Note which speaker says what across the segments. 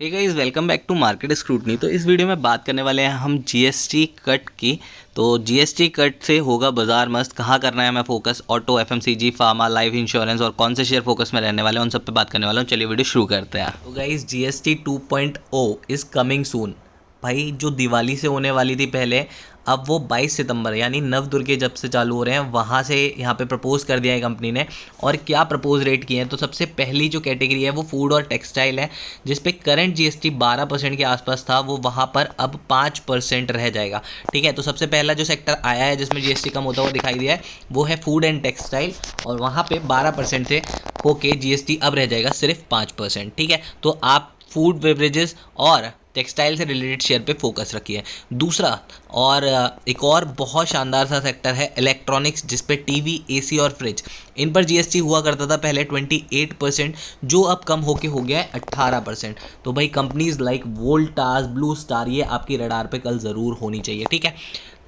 Speaker 1: Hey guys, welcome back to market scrutiny. तो इस video में बात करने वाले हैं हम जीएसटी कट की। तो जीएसटी कट से होगा बाजार मस्त। कहाँ करना है हमें focus? Auto, FMCG, pharma, life insurance और कौन से शेयर फोकस में रहने वाले हैं, उन सब पे बात करने वाला हूँ। चलिए वीडियो शुरू करते हैं। तो guys, GST 2.0 is coming soon. भाई जो दिवाली से होने वाली थी पहले, अब वो 22 सितंबर यानी नव दुर्गे जब से चालू हो रहे हैं वहाँ से यहाँ पे प्रपोज कर दिया है कंपनी ने। और क्या प्रपोज रेट किए हैं? तो सबसे पहली जो कैटेगरी है वो फूड और टेक्सटाइल है, जिस पे करंट जीएसटी 12% के आसपास था, वो वहाँ पर अब 5% रह जाएगा। ठीक है, तो सबसे पहला जो सेक्टर आया है जिसमें जीएसटी कम होता हुआ दिखाई दिया है वो है फूड एंड टेक्सटाइल, और वहाँ पे 12% से होके जीएसटी अब रह जाएगा सिर्फ 5%। ठीक है, तो आप फूड बेवरेजेस और टेक्सटाइल से रिलेटेड शेयर पे फोकस रखिए। दूसरा और एक और बहुत शानदार सा सेक्टर है इलेक्ट्रॉनिक्स, जिस पे टीवी, एसी और फ्रिज, इन पर जीएसटी हुआ करता था पहले 28%, जो अब कम होके हो गया है 18%। तो भाई companies like Voltas, blue star, ये आपकी रडार पे कल ज़रूर होनी चाहिए। ठीक है,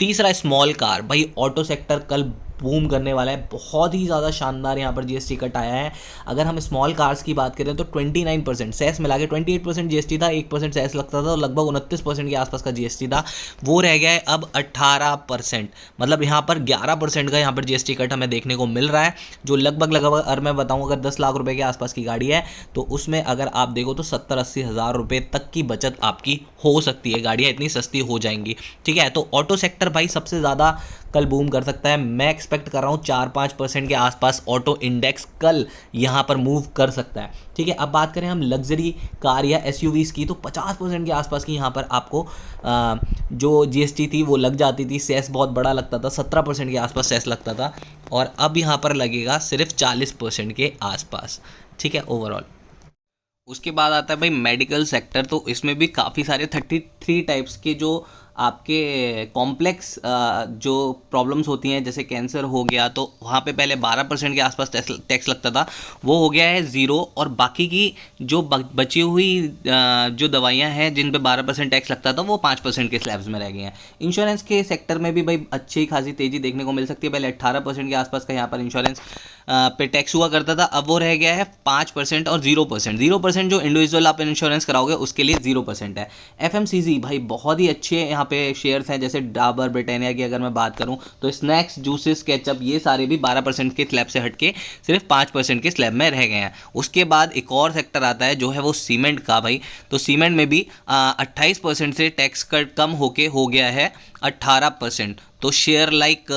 Speaker 1: तीसरा स्मॉल कार। भाई ऑटो सेक्टर कल बूम करने वाला है, बहुत ही ज़्यादा शानदार यहाँ पर जीएसटी कट आया है। अगर हम स्मॉल कार्स की बात करें तो 29% सेस मिला के 28% जीएसटी था, 1% सेस लगता था, और लगभग 29% के आसपास का जीएसटी था, वो रह गया है अब 18%। मतलब यहाँ पर 11% का यहाँ पर जीएसटी कट हमें देखने को मिल रहा है, जो लगभग अगर मैं बताऊँ, अगर 10 लाख रुपए के आसपास की गाड़ी है तो उसमें अगर आप देखो तो 70-80 हज़ार रुपये तक की बचत आपकी हो सकती है। गाड़ियाँ इतनी सस्ती हो जाएंगी। ठीक है, तो ऑटो सेक्टर भाई सबसे ज़्यादा कल बूम कर सकता है। मैं एक्सपेक्ट कर रहा हूँ 4-5% के आसपास ऑटो इंडेक्स कल यहाँ पर मूव कर सकता है। ठीक है, अब बात करें हम लग्जरी कार या एसयूवीज़ की, तो 50% के आसपास की यहाँ पर आपको जो जीएसटी थी वो लग जाती थी। सेस बहुत बड़ा लगता था, 17% के आसपास सेस लगता था, और अब यहाँ पर लगेगा सिर्फ 40% के आसपास। ठीक है, ओवरऑल। उसके बाद आता है भाई मेडिकल सेक्टर। तो इसमें भी काफ़ी सारे 33 टाइप्स के जो आपके कॉम्प्लेक्स जो प्रॉब्लम्स होती हैं, जैसे कैंसर हो गया, तो वहाँ पे पहले 12% के आसपास टैक्स लगता था, वो हो गया है ज़ीरो। और बाकी की जो बची हुई जो दवाइयाँ हैं जिन पे 12% टैक्स लगता था, वो 5% के स्लैब्स में रह गई हैं। इंश्योरेंस के सेक्टर में भी भाई अच्छी खासी तेज़ी देखने को मिल सकती है। पहले 18% के आसपास का यहाँ पर इंश्योरेंस पे टैक्स हुआ करता था, अब वो रह गया है 5% और 0%। 0% जो इंडिविजुअल आप इंश्योरेंस कराओगे उसके लिए 0% है। एफएमसीजी भाई बहुत ही अच्छे यहाँ पे शेयर्स हैं, जैसे डाबर, ब्रिटानिया की अगर मैं बात करूँ तो स्नैक्स, जूसेस, केचप, ये सारे भी 12% के स्लैब से हटके सिर्फ 5% के स्लैब में रह गए हैं। उसके बाद एक और सेक्टर आता है जो है वो सीमेंट का। भाई तो सीमेंट में भी 28% से टैक्स कट कम होके हो गया है 18%। तो शेयर लाइक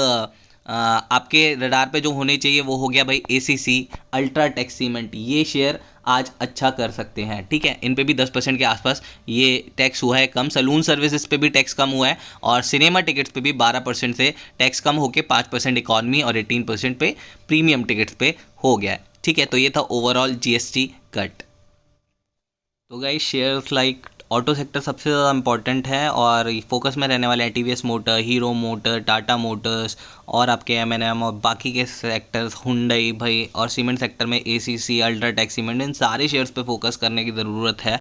Speaker 1: आपके रडार पे जो होने चाहिए वो हो गया भाई एसीसी, अल्ट्राटेक सीमेंट, ये शेयर आज अच्छा कर सकते हैं। ठीक है, इन पे भी 10% के आसपास ये टैक्स हुआ है कम। सलून सर्विसेज पे भी टैक्स कम हुआ है, और सिनेमा टिकट्स पे भी 12% से टैक्स कम होकर 5% इकॉनमी और 18% पे प्रीमियम टिकट्स पे हो गया है। ठीक है, तो ये था ओवरऑल जीएसटी कट। तो guys, shares like auto sector सबसे ज़्यादा इंपॉर्टेंट है, और फोकस में रहने वाले हैं TVS motor, hero motor, Tata Motors, और आपके एमएनएम और बाकी के सेक्टर्स, हुंडई भाई, और सीमेंट सेक्टर में एसीसी, अल्ट्राटेक सीमेंट, इन सारे शेयर्स पे फोकस करने की ज़रूरत है।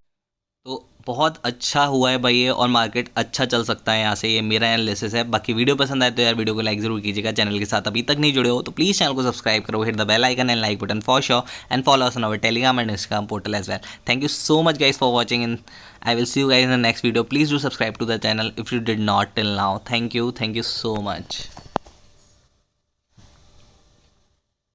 Speaker 1: तो बहुत अच्छा हुआ है भाई ये, और मार्केट अच्छा चल सकता है यहाँ से, ये मेरा एनालिसिस है। बाकी वीडियो पसंद आए तो यार वीडियो को लाइक ज़रूर कीजिएगा। चैनल के साथ अभी तक नहीं जुड़े हो तो प्लीज़ चैनल को सब्सक्राइब करो, hit the bell icon and like button for sure, and follow us on our Telegram and Instagram portal as well. Thank you so much guys for watching, and I will see you guys in the next video. Please do subscribe to the channel if you did not till now. Thank you so much.